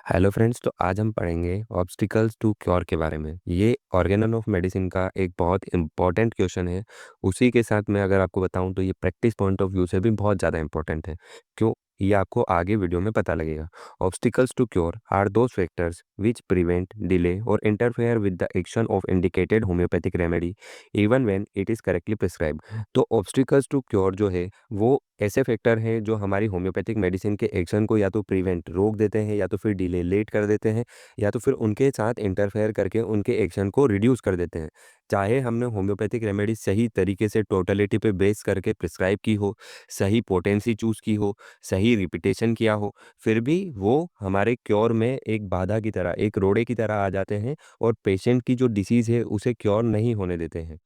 Hello friends, तो आज हम पढ़ेंगे ऑब्स्टिकल्स टू क्योर के बारे में। ये ऑर्गेनल ऑफ मेडिसिन का एक बहुत इंपॉर्टेंट क्वेश्चन है। उसी के साथ मैं अगर आपको बताऊं तो ये प्रैक्टिस पॉइंट ऑफ व्यू से भी बहुत ज़्यादा इंपॉर्टेंट है। क्यों? ये आपको आगे वीडियो में पता लगेगा। Obstacles to cure are those factors which prevent, delay और interfere with the action of indicated homeopathic remedy even when it is correctly prescribe. तो ऑब्स्टिकल्स टू क्योर जो है वो ऐसे फैक्टर हैं जो हमारी होम्योपैथिक मेडिसिन के एक्शन को या तो प्रिवेंट रोक देते हैं, या तो फिर डिले लेट कर देते हैं, या तो फिर उनके साथ इंटरफेयर करके उनके एक्शन को रिड्यूस कर देते हैं। चाहे हमने होम्योपैथिक रेमेडी सही तरीके से टोटलिटी पे बेस करके प्रिस्क्राइब की हो, सही पोटेंसी चूज़ की हो, सही रिपीटेशन किया हो, फिर भी वो हमारे क्योर में एक बाधा की तरह, एक रोड़े की तरह आ जाते हैं और पेशेंट की जो डिसीज़ है उसे क्योर नहीं होने देते हैं।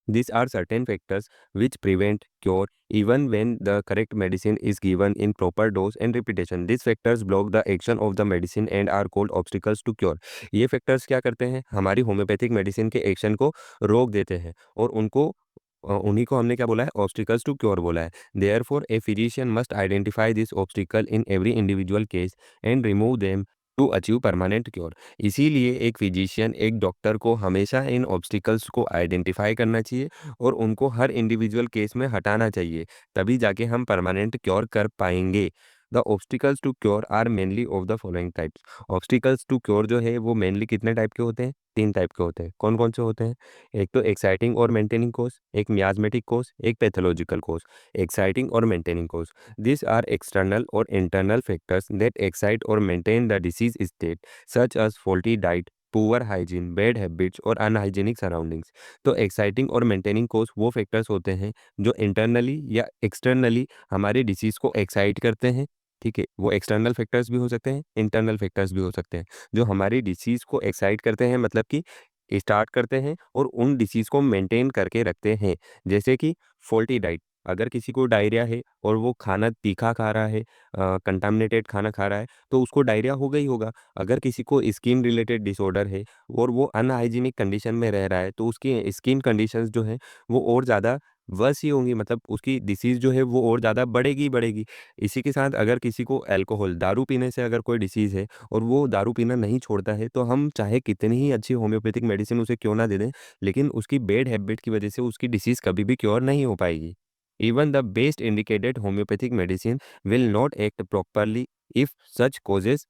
These are certain factors which prevent cure even when the correct medicine is given in proper dose and repetition. These factors block the action of the medicine and are called obstacles to cure. ये factors क्या करते हैं? हमारी homeopathic medicine के action को रोक देते हैं और उन्हीं को हमने क्या बोला है? ऑब्स्टिकल्स टू क्योर बोला है। Therefore a physician must identify this obstacle in every individual case and remove them to achieve permanent cure. इसीलिए एक फिजिशियन, एक डॉक्टर को हमेशा इन ऑब्स्टिकल्स को आइडेंटिफाई करना चाहिए और उनको हर इंडिविजुअल केस में हटाना चाहिए, तभी जाके हम परमानेंट क्योर कर पाएंगे। The obstacles to cure are mainly of the following types. Obstacles to cure जो है वो मेनली कितने टाइप के होते हैं? 3 टाइप के होते हैं। कौन कौन से होते हैं? एक तो एक्साइटिंग और मेंटेनिंग कोज, एक मियाज़मेटिक कोज, एक पैथोलॉजिकल कोज। एक्साइटिंग और maintaining cause, these are external or internal factors that excite or maintain the disease state, such as faulty diet, poor hygiene, bad habits और अनहाइजीनिक सराउंडिंग्स। तो exciting और maintaining कोज वो factors होते हैं जो internally या externally हमारी डिसीज़ को एक्साइट करते हैं। ठीक है, वो एक्सटर्नल फैक्टर्स भी हो सकते हैं, इंटरनल फैक्टर्स भी हो सकते हैं। जो हमारी डिसीज़ को एक्साइट करते हैं मतलब कि स्टार्ट करते हैं और उन डिसीज़ को मेंटेन करके रखते हैं। जैसे कि फॉल्टी डाइट, अगर किसी को डायरिया है और वो खाना तीखा खा रहा है, कंटामिनेटेड खाना खा रहा है, तो उसको डायरिया होगा ही होगा। अगर किसी को स्किन रिलेटेड डिसऑर्डर है और वो अनहाइजीनिक कंडीशन में रह रहा है, तो उसकी स्किन कंडीशंस जो हैं वो और ज़्यादा वर्स ही होंगी, मतलब उसकी डिसीज़ जो है वो और ज़्यादा बढ़ेगी ही बढ़ेगी। इसी के साथ अगर किसी को अल्कोहल, दारू पीने से अगर कोई डिसीज़ है और वो दारू पीना नहीं छोड़ता है, तो हम चाहे कितनी ही अच्छी होम्योपैथिक मेडिसिन उसे क्यों ना दे दें, लेकिन उसकी बैड हैबिट की वजह से उसकी डिसीज़ कभी भी क्योर नहीं हो पाएगी। Even the best indicated homeopathic medicine will not act properly if such causes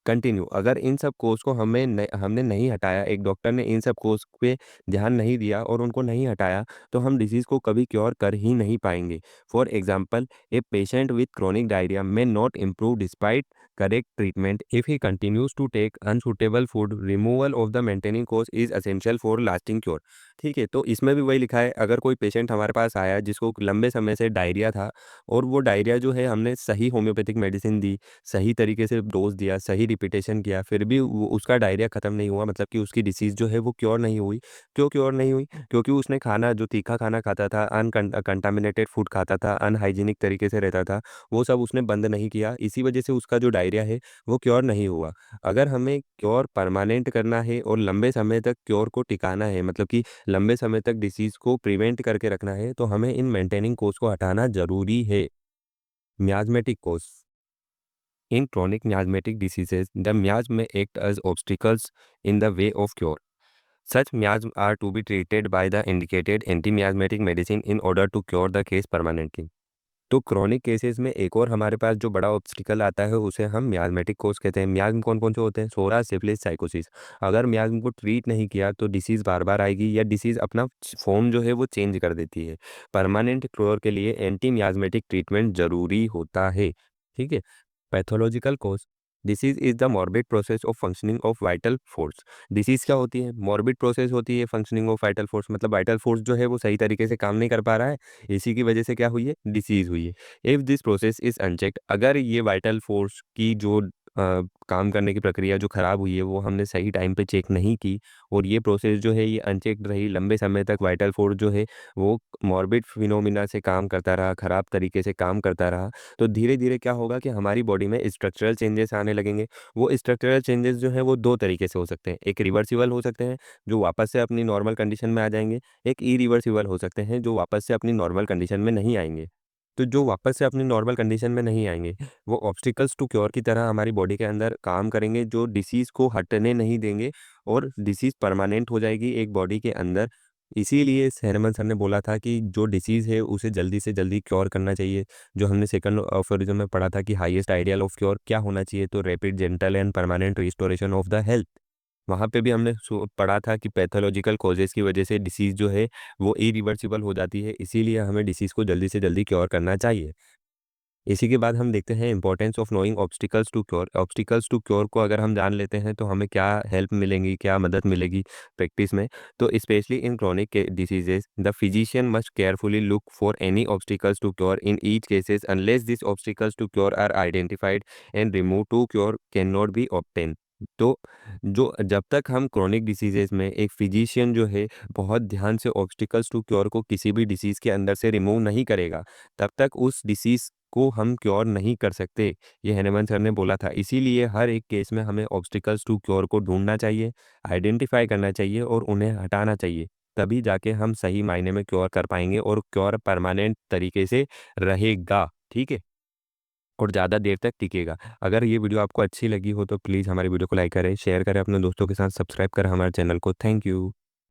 continue. अगर इन सब कोर्स को हमने नहीं हटाया, एक डॉक्टर ने इन सब कोर्स पे ध्यान नहीं दिया और उनको नहीं हटाया, तो हम डिसीज़ को कभी क्योर कर ही नहीं पाएंगे। For example, a patient with chronic diarrhoea may not improve despite correct treatment if he continues to take unsuitable food. Removal of the maintaining course is essential for lasting cure. ठीक है, तो इसमें भी वही लिखा है, अगर कोई पेशेंट हमारे पास आया जिसको लंबे समय से डायरिया था और वो डायरिया जो है हमने सही होम्योपैथिक मेडिसिन दी, सही तरीके से डोज़ दिया, सही रिपीटेशन किया, फिर भी वो उसका डायरिया ख़त्म नहीं हुआ, मतलब कि उसकी डिसीज़ जो है वो क्योर नहीं हुई। क्यों क्योर नहीं हुई? क्योंकि उसने खाना जो तीखा खाना खाता था, कंटामिनेटेड फूड खाता था, अनहाइजीनिक तरीके से रहता था, वो सब उसने बंद नहीं किया। इसी वजह से उसका जो डायरिया है वो क्योर नहीं हुआ। अगर हमें क्योर परमानेंट करना है और लंबे समय तक क्योर को टिकाना है, मतलब कि लंबे समय तक डिसीज़ को प्रिवेंट करके रखना है, तो हमें इन मेंटेनिंग कोर्स को हटाना ज़रूरी है। मियाज़मेटिक course. In chronic miasmatic diseases, the miasm may act as obstacles in the way of cure. Such miasms are to be treated by the indicated anti-miasmatic medicine in order to cure the case permanently. तो chronic cases में एक और हमारे पास जो बड़ा obstacle आता है उसे हम मियाज़मेटिक कोर्स कहते हैं। मियाज़्म कौन कौन से होते हैं? सोरा, सिफिलिस, साइकोसिस। अगर मियाज़्म को ट्रीट नहीं किया तो डिसीज़ बार बार आएगी या डिसीज़ अपना फॉर्म जो है वो चेंज कर देती है। परमानेंट क्योर के लिए एंटी मियाज़मेटिक ट्रीटमेंट ज़रूरी होता है। ठीक है। Pathological cause, disease is the morbid process of functioning of vital force. Disease क्या होती है? मॉर्बिड प्रोसेस होती है फंक्शनिंग ऑफ वाइटल फोर्स, मतलब वाइटल फोर्स जो है वो सही तरीके से काम नहीं कर पा रहा है, इसी की वजह से क्या हुई है? डिसीज हुई है। If this process is unchecked, अगर ये वाइटल फोर्स की जो काम करने की प्रक्रिया जो खराब हुई है वो हमने सही टाइम पे चेक नहीं की और ये प्रोसेस जो है ये अनचेक्ड रही, लंबे समय तक वाइटल फोर्स जो है वो मॉर्बिड फिनोमिना से काम करता रहा, खराब तरीके से काम करता रहा, तो धीरे-धीरे क्या होगा कि हमारी बॉडी में स्ट्रक्चरल चेंजेस आने लगेंगे। वो स्ट्रक्चरल चेंजेस जो हैं वो 2 तरीके से हो सकते हैं। एक रिवर्सिबल हो सकते हैं, जो वापस से अपनी नॉर्मल कंडीशन में आ जाएँगे। एक इरिवर्सिबल हो सकते हैं, जो वापस से अपनी नॉर्मल कंडीशन में नहीं आएँगे। तो जो वापस से अपनी नॉर्मल कंडीशन में नहीं आएँगे, वो ऑब्स्टिकल्स टू क्योर की तरह हमारी बॉडी के अंदर काम करेंगे, जो डिसीज़ को हटने नहीं देंगे और डिसीज़ परमानेंट हो जाएगी एक बॉडी के अंदर। इसीलिए हैनुमान सर ने बोला था कि जो डिसीज़ है उसे जल्दी से जल्दी क्योर करना चाहिए। जो हमने सेकंड अफोरिज़म में पढ़ा था कि हाईएस्ट आइडियल ऑफ क्योर क्या होना चाहिए, तो rapid, gentle and permanent restoration of the health. वहाँ पे भी हमने पढ़ा था कि पैथोलॉजिकल कॉजेज़ की वजह से डिसीज़ जो है वो इरिवर्सिबल हो जाती है, इसीलिए हमें डिसीज़ को जल्दी से जल्दी क्योर करना चाहिए। इसी के बाद हम देखते हैं importance of knowing obstacles to cure. Obstacles to cure को अगर हम जान लेते हैं तो हमें क्या हेल्प मिलेंगी, क्या मदद मिलेगी प्रैक्टिस में। तो specially in chronic diseases the physician must carefully look for any obstacles to cure in each cases unless this obstacles to cure are identified and remove to cure can not be obtain. तो जो जब तक हम chronic diseases में एक physician जो है बहुत ध्यान से ऑब्स्टिकल्स टू क्योर को किसी भी डिसीज़ के अंदर से रिमूव नहीं करेगा, तब तक उस डिसीज़ को हम क्योर नहीं कर सकते। ये हैनुमान सर ने बोला था। इसीलिए हर एक केस में हमें ऑब्स्टिकल्स टू क्योर को ढूँढना चाहिए, आइडेंटिफ़ाई करना चाहिए और उन्हें हटाना चाहिए। तभी जाके हम सही मायने में क्योर कर पाएँगे और क्योर परमानेंट तरीके से रहेगा, ठीक है? और ज़्यादा देर तक टिकेगा। अगर ये वीडियो आपको अच्छी लगी हो तो प्लीज़ हमारी वीडियो को लाइक करें, शेयर करें अपने दोस्तों के साथ, सब्सक्राइब करें हमारे चैनल को। Thank you.